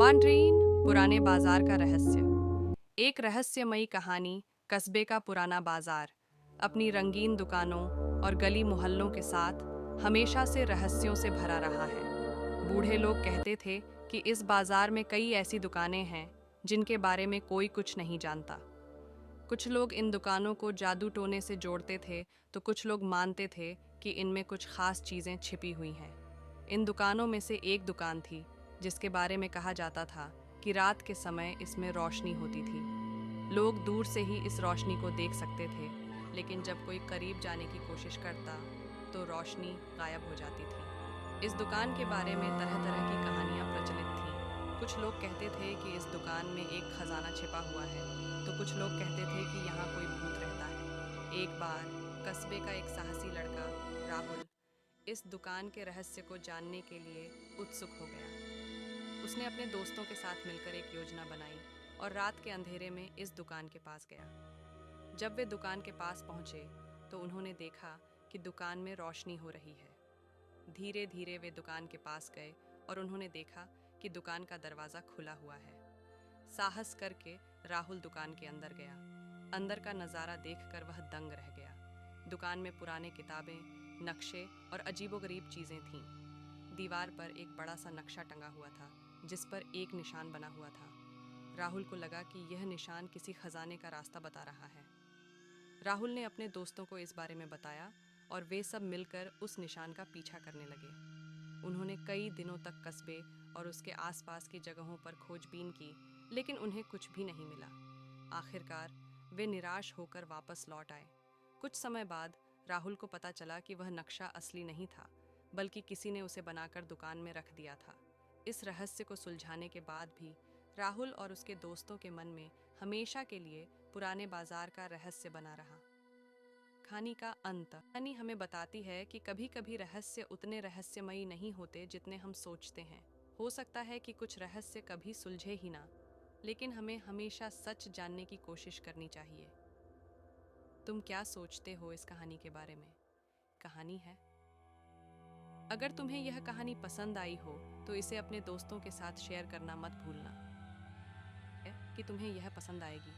बांड्रीन पुराने बाजार का रहस्य। एक रहस्यमयी कहानी। कस्बे का पुराना बाजार अपनी रंगीन दुकानों और गली मोहल्लों के साथ हमेशा से रहस्यों से भरा रहा है। बूढ़े लोग कहते थे कि इस बाजार में कई ऐसी दुकानें हैं जिनके बारे में कोई कुछ नहीं जानता। कुछ लोग इन दुकानों को जादू टोने से जोड़ते थे, तो कुछ लोग मानते थे कि इनमें कुछ खास चीज़ें छिपी हुई हैं। इन दुकानों में से एक दुकान थी जिसके बारे में कहा जाता था कि रात के समय इसमें रोशनी होती थी। लोग दूर से ही इस रोशनी को देख सकते थे, लेकिन जब कोई करीब जाने की कोशिश करता तो रोशनी गायब हो जाती थी। इस दुकान के बारे में तरह तरह की कहानियाँ प्रचलित थीं। कुछ लोग कहते थे कि इस दुकान में एक खजाना छिपा हुआ है, तो कुछ लोग कहते थे कि यहाँ कोई भूत रहता है। एक बार कस्बे का एक साहसी लड़का राहुल इस दुकान के रहस्य को जानने के लिए उत्सुक हो गया। उसने अपने दोस्तों के साथ मिलकर एक योजना बनाई और रात के अंधेरे में इस दुकान के पास गया। जब वे दुकान के पास पहुंचे तो उन्होंने देखा कि दुकान में रोशनी हो रही है। धीरे धीरे वे दुकान के पास गए और उन्होंने देखा कि दुकान का दरवाज़ा खुला हुआ है। साहस करके राहुल दुकान के अंदर गया। अंदर का नज़ारा देखकर वह दंग रह गया। दुकान में पुराने किताबें, नक्शे और अजीबोगरीब चीज़ें थीं। दीवार पर एक बड़ा सा नक्शा टंगा हुआ था जिस पर एक निशान बना हुआ था। राहुल को लगा कि यह निशान किसी खजाने का रास्ता बता रहा है। राहुल ने अपने दोस्तों को इस बारे में बताया और वे सब मिलकर उस निशान का पीछा करने लगे। उन्होंने कई दिनों तक कस्बे और उसके आसपास की जगहों पर खोजबीन की, लेकिन उन्हें कुछ भी नहीं मिला। आखिरकार वे निराश होकर वापस लौट आए। कुछ समय बाद राहुल को पता चला कि वह नक्शा असली नहीं था, बल्कि किसी ने उसे बनाकर दुकान में रख दिया था। इस रहस्य को सुलझाने के बाद भी राहुल और उसके दोस्तों के मन में हमेशा के लिए पुराने बाजार का रहस्य बना रहा। कहानी का अंत। कहानी हमें बताती है कि कभी कभी रहस्य उतने रहस्यमयी नहीं होते जितने हम सोचते हैं। हो सकता है कि कुछ रहस्य कभी सुलझे ही ना, लेकिन हमें हमेशा सच जानने की कोशिश करनी चाहिए। तुम क्या सोचते हो इस कहानी के बारे में? कहानी है। अगर तुम्हें यह कहानी पसंद आई हो तो इसे अपने दोस्तों के साथ शेयर करना मत भूलना, कि तुम्हें यह पसंद आएगी।